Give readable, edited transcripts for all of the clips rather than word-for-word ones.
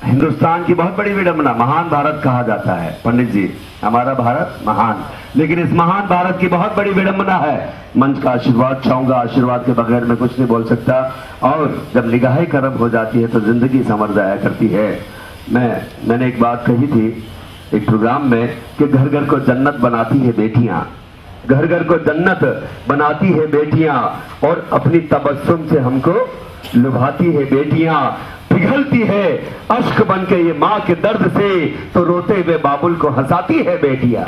हिंदुस्तान की बहुत बड़ी विडंबना, महान भारत कहा जाता है पंडित जी, हमारा भारत महान, लेकिन इस महान भारत की बहुत बड़ी विडंबना है। मंच का आशीर्वाद चाहूंगा, आशीर्वाद के बगैर मैं कुछ नहीं बोल सकता। और जब निगाहें करम हो जाती है तो जिंदगी संवर जाया करती है। मैंने एक बात कही थी एक प्रोग्राम में कि घर घर को जन्नत बनाती है बेटियां, घर घर को जन्नत बनाती है बेटियां, और अपनी तबस्सुम से हमको लुभाती है बेटियां। पिघलती है अश्क बन के ये माँ के दर्द से, तो रोते हुए बाबुल को हंसाती है बेटियां।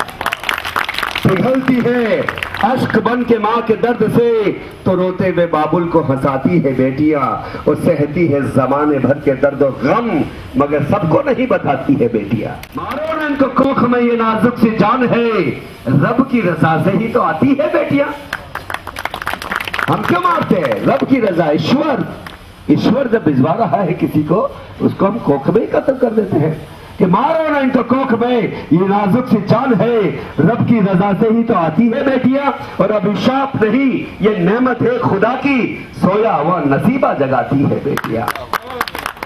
पिघलती है अश्क बन के माँ के दर्द से, तो रोते हुए बाबुल को हंसाती है बेटियां। और सहती है जमाने भर के दर्द और गम, मगर सबको नहीं बताती है बेटियां। मारो न इनको कोख में ये नाजुक सी जान है, रब की रजा से ही तो आती है बेटियां। हम क्यों मारते हैं? रब की रजा, ईश्वर जब भिजवा रहा है किसी को, उसको हम कोख में ही कत्ल कर देते हैं कि मारो ना इनको कोख में, ये नाजुक सी जान है, रब की रजा से ही तो आती है बेटियां। और अभिशाप नहीं, ये नेमत है खुदा की, सोया हुआ नसीबा जगाती है बेटियां।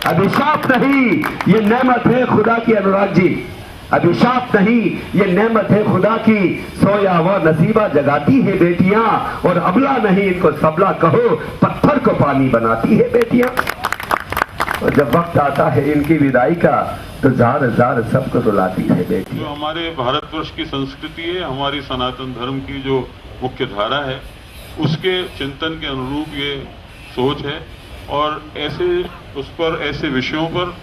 अभिशाप नहीं, ये नेमत है खुदा की, अनुराग जी, अभिशाप नहीं, ये नेमत है खुदा की, सोया हुआ नसीबा जगाती है बेटियां। और अबला नहीं, इनको सबला कहो, पत्थर को पानी बनाती है बेटियां। और जब वक्त आता है इनकी विदाई का, तो जार जार सबको रुलाती है बेटी। जो हमारे भारतवर्ष की संस्कृति है, हमारी सनातन धर्म की जो मुख्य धारा है, उसके चिंतन के अनुरूप ये सोच है। और ऐसे विषयों पर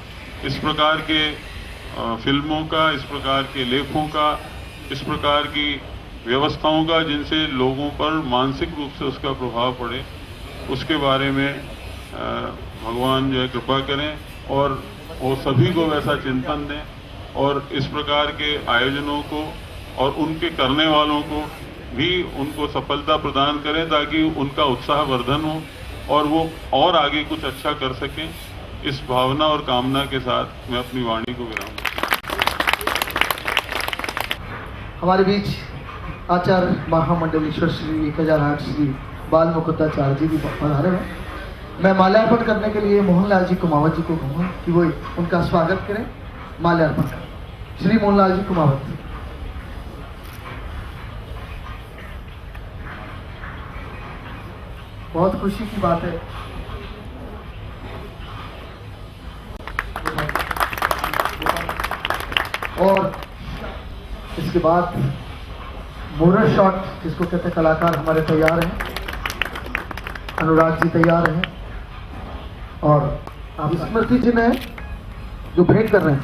इस प्रकार के फिल्मों का, इस प्रकार के लेखों का, इस प्रकार की व्यवस्थाओं का जिनसे लोगों पर मानसिक रूप से उसका प्रभाव पड़े, उसके बारे में भगवान जो है कृपा करें और वो सभी को वैसा चिंतन दें, और इस प्रकार के आयोजनों को और उनके करने वालों को भी उनको सफलता प्रदान करें, ताकि उनका उत्साह वर्धन हो और वो और आगे कुछ अच्छा कर सकें। इस भावना और कामना के साथ मैं अपनी वाणी को विराम दूं। हमारे बीच आचार्य महामंडलेश्वर श्री 1008 श्री बाल मुकुंदाचार्य जी भी पधारे हैं। मैं माल्यार्पण करने के लिए मोहनलाल जी कुमावत जी को कहूँगा कि वो उनका स्वागत करें, माल्यार्पण करें। श्री मोहनलाल जी कुमावत। बहुत खुशी की बात है और इसके बाद मोरल शॉट जिसको कहते हैं, कलाकार हमारे तैयार हैं, अनुराग जी तैयार हैं, और आप स्मृति जी ने जो भेंट कर रहे हैं,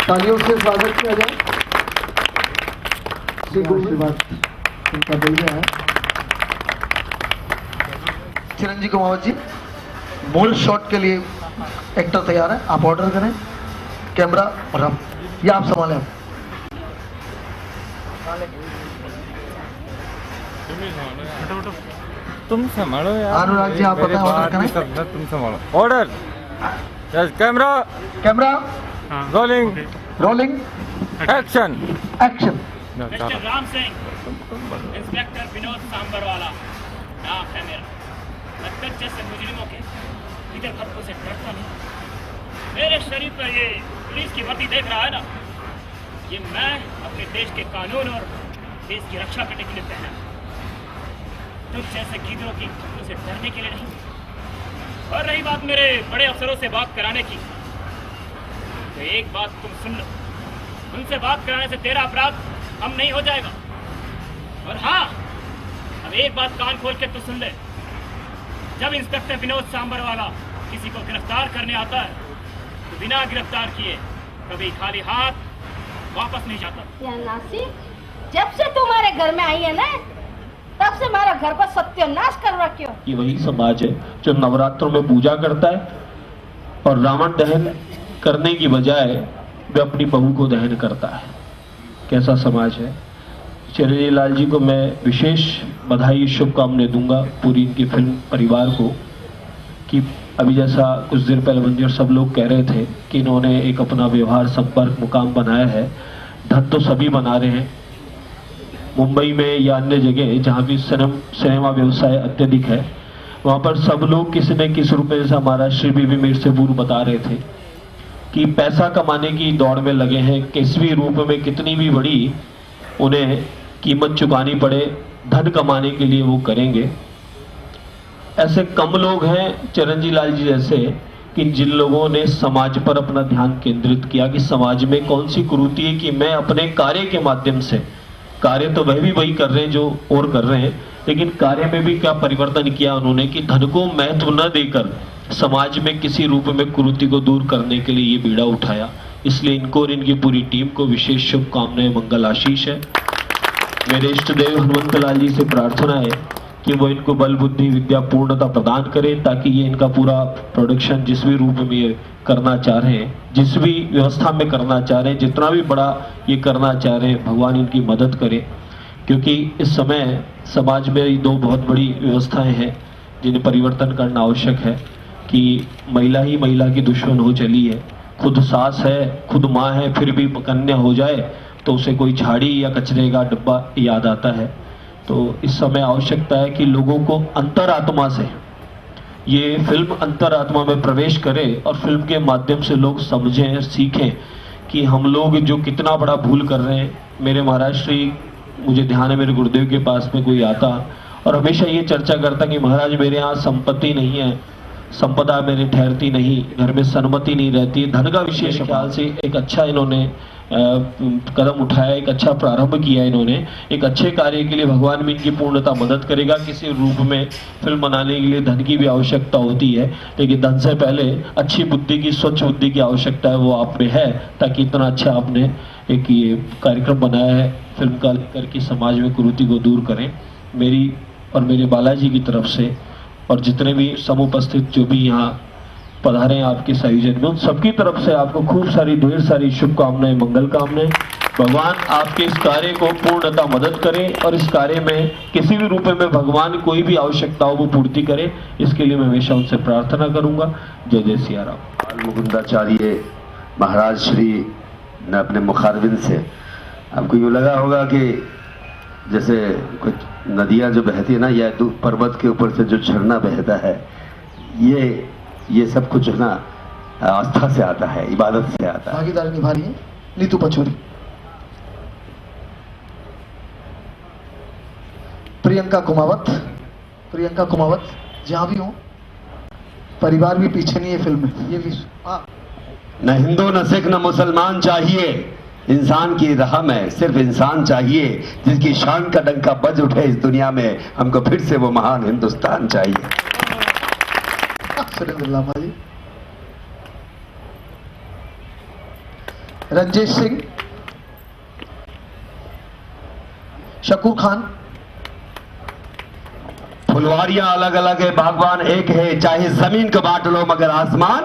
तालियों से स्वागत किया जाए। श्री आशीर्वाद उनका भैया है। चिरंजीव कुमावत जी मूल शॉट के लिए एक्टर तैयार है, आप ऑर्डर करें, कैमरा और हम ये आप संभालें। तुम संभालो यार। अनुराग जी आप बताएं, ऑर्डर करें। तुम संभालो। Order. Yes, camera rolling action. Mister Ram Singh, inspector Vinod Sambarwala नाम है मेरा। मैं जैसे मुजरिमों के इधर हत्थों से डरता नहीं। मेरे शरीर पर ये पुलिस की वर्दी देख रहा है ना, ये मैं अपने देश के कानून और देश की रक्षा करने के लिए पहना। तुम जैसे गीदड़ों की से डरने के लिए नहीं। और रही बात मेरे बड़े अफसरों से बात कराने की, तो एक बात तुम सुन लो, उनसे बात कराने से तेरा अपराध कम नहीं हो जाएगा। और हाँ, अब एक बात कान खोल के तो सुन ले, जब इंस्पेक्टर विनोद सांबरवाला किसी को गिरफ्तार करने आता है, तो बिना गिरफ्तार किए कभी खाली हाथ वापस नहीं जाता। नासिर, जब से तुम्हारे घर में आई है ना, तब से हमारा घर का सत्यानाश कर रखे हो। ये वही समाज है जो नवरात्रों में पूजा करता है और रावण दहन करने की बजाय वे अपनी बहू को दहन करता है। कैसा समाज है। चिरंजीव लाल जी को मैं विशेष बधाई, शुभकामनाएं दूंगा पूरी इनकी फिल्म परिवार को, कि अभी जैसा कुछ देर पहले मंजर सब लोग कह रहे थे कि इन्होंने एक अपना व्यवहार संपर्क मुकाम बनाया है। धन तो सभी बना रहे हैं, मुंबई में या अन्य जगह जहाँ भी सिनेमा व्यवसाय अत्यधिक है, वहाँ पर सब लोग किसी न किसी रूप में, जैसा हमारा श्री बीबी मीर से पूर्व बता रहे थे कि पैसा कमाने की दौड़ में लगे हैं, किसी भी रूप में कितनी भी बड़ी उन्हें कीमत चुकानी पड़े धन कमाने के लिए वो करेंगे। ऐसे कम लोग हैं चिरंजीव लाल जी जैसे कि जिन लोगों ने समाज पर अपना ध्यान केंद्रित किया कि समाज में कौन सी कुरीति है कि मैं अपने कार्य के माध्यम से, कार्य तो वह भी वही कर रहे हैं जो और कर रहे हैं, लेकिन कार्य में भी क्या परिवर्तन किया उन्होंने कि धन को महत्व न देकर समाज में किसी रूप में कुरीति को दूर करने के लिए ये बीड़ा उठाया। इसलिए इनको और इनकी पूरी टीम को विशेष शुभकामनाएं, मंगल आशीष है। मेरे इष्ट देव हनुमंत लाल जी से प्रार्थना है कि वो इनको बल बुद्धि विद्या पूर्णता प्रदान करे, ताकि ये इनका पूरा प्रोडक्शन जिस भी रूप में ये करना चाह रहे हैं, जिस भी व्यवस्था में करना चाह रहे हैं, जितना भी बड़ा ये करना चाह रहे हैं, भगवान इनकी मदद करे। क्योंकि इस समय समाज में दो बहुत बड़ी व्यवस्थाएं हैं जिन्हें परिवर्तन करना आवश्यक है कि महिला ही महिला की दुश्मन हो चली है। खुद सास है, खुद माँ है, फिर भी कन्या हो जाए तो उसे कोई झाड़ी या कचरे का डब्बा याद आता है। तो इस समय आवश्यकता है कि लोगों को अंतरात्मा से ये फिल्म अंतरात्मा में प्रवेश करे और फिल्म के माध्यम से लोग समझें, सीखें कि हम लोग जो कितना बड़ा भूल कर रहे हैं। मेरे महाराज श्री, मुझे ध्यान है मेरे गुरुदेव के पास में कोई आता और हमेशा ये चर्चा करता कि महाराज मेरे यहाँ संपत्ति नहीं है, संपदा मेरी ठहरती नहीं, घर में सन्मति नहीं रहती। धन का विशेष ख्याल से एक अच्छा इन्होंने कदम उठाया, एक अच्छा प्रारंभ किया इन्होंने। एक अच्छे कार्य के लिए भगवान भी इनकी पूर्णता मदद करेगा। किसी रूप में फिल्म बनाने के लिए धन की भी आवश्यकता होती है, लेकिन धन से पहले अच्छी बुद्धि की, स्वच्छ बुद्धि की आवश्यकता है, वो आप में है, ताकि इतना अच्छा आपने एक ये कार्यक्रम बनाया है फिल्म का लेकर कि समाज में कुरीति को दूर करें। मेरी और मेरे बालाजी की तरफ से और जितने भी समुपस्थित जो भी यहाँ पधारे हैं आपके संयोजन में, उन सबकी तरफ से आपको खूब सारी ढेर सारी शुभकामनाएं, मंगल कामनाएं। भगवान आपके इस कार्य को पूर्णता मदद करे और इस कार्य में किसी भी रूप में भगवान कोई भी आवश्यकता हो वो पूर्ति करे, इसके लिए मैं हमेशा उनसे प्रार्थना करूंगा। जय जय सिया राम। मुकुंदाचार्य महाराज श्री ने अपने मुखारबिन से, आपको यूँ लगा होगा कि जैसे कुछ नदियाँ जो बहती है ना, या पर्वत के ऊपर से जो झरना बहता है, ये सब कुछ ना आस्था से आता है, इबादत से आता है। भागीदारी निभा रही है नीतू पचौरी। प्रियंका कुमावत जहां भी हो, परिवार भी पीछे नहीं है फिल्म में। ये भी न हिंदू न सिख न मुसलमान चाहिए, इंसान की राह में सिर्फ इंसान चाहिए, जिसकी शान का डंका बज उठे इस दुनिया में। हमको फिर से वो महान हिंदुस्तान चाहिए। सुरेंद्र लांबा जी, रंजीत सिंह, शकूर खान। फुलवारियां अलग अलग है, बागवान एक है, चाहे जमीन को बांट लो मगर आसमान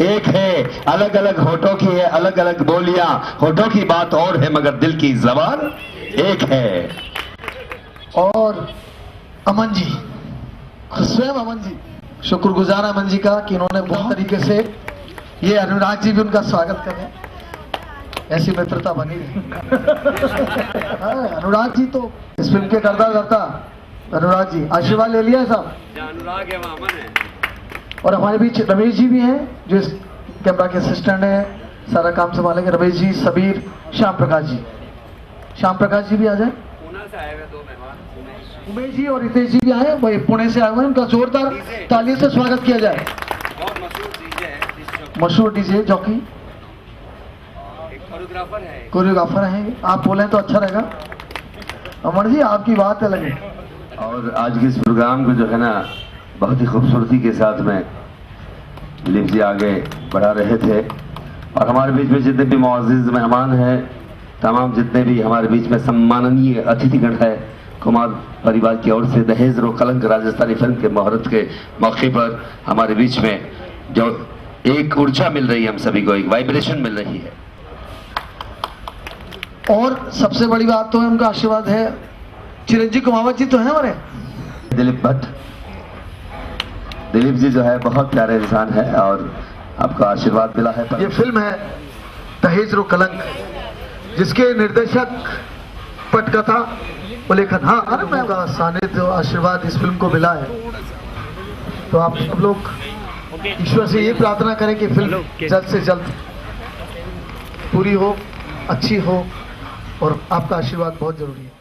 एक है। अलग अलग होठों की है, अलग अलग बोलियां, होठों की बात और है मगर दिल की जबान एक है। और अमन जी, स्वयं अमन जी, शुक्रगुजार अमन जी का कि इन्होंने बहुत तरीके से, ये अनुराग जी भी उनका स्वागत कर रहे हैं, ऐसी मित्रता बनी रही। अनुराग जी तो इस फिल्म के करता अनुराग जी, आशीर्वाद ले लिया साहब। अनुराग है, अमन है। और हमारे बीच रमेश जी भी हैं जो इस कैमरा के असिस्टेंट हैं, सारा काम संभालेंगे। रमेश जी, सबीर, श्याम प्रकाश जी भी आ जाए। उमेश जी और रितेश जी भी आए, वही पुणे से आए हुए हैं, उनका जोरदार ताली से स्वागत किया जाए। मशहूर डीजे जॉकी, कोरियोग्राफर हैं। आप बोले तो अच्छा रहेगा। अमन जी, आपकी बात अलग है। और आज के इस प्रोग्राम को जो है ना, बहुत ही खूबसूरती के साथ में दिलीप जी आगे बढ़ा रहे थे। और हमारे बीच में जितने भी मुअज़्ज़िज़ मेहमान हैं, तमाम जितने भी हमारे बीच में सम्माननीय अतिथिगण है, कुमार परिवार की ओर से दहेज रो कलंक राजस्थानी फिल्म के मुहूर्त के मौके पर हमारे बीच में जो एक ऊर्जा मिल रही है, हम सभी को एक वाइब्रेशन मिल रही है। और सबसे बड़ी बात तो है उनका आशीर्वाद है। चिरंजीव कुमावत जी तो हैं हमारे। दिलीप भट्ट, दिलीप जी जो है बहुत प्यारे इंसान है और आपका आशीर्वाद मिला है। ये फिल्म है दहेज रो कलंक, जिसके निर्देशक पटकथा वो लेखन, हाँ, अरे मैं का सानिध्य आशीर्वाद इस फिल्म को मिला है। तो आप सब लोग ईश्वर से ये प्रार्थना करें कि फिल्म जल्द से जल्द पूरी हो, अच्छी हो, और आपका आशीर्वाद बहुत जरूरी है।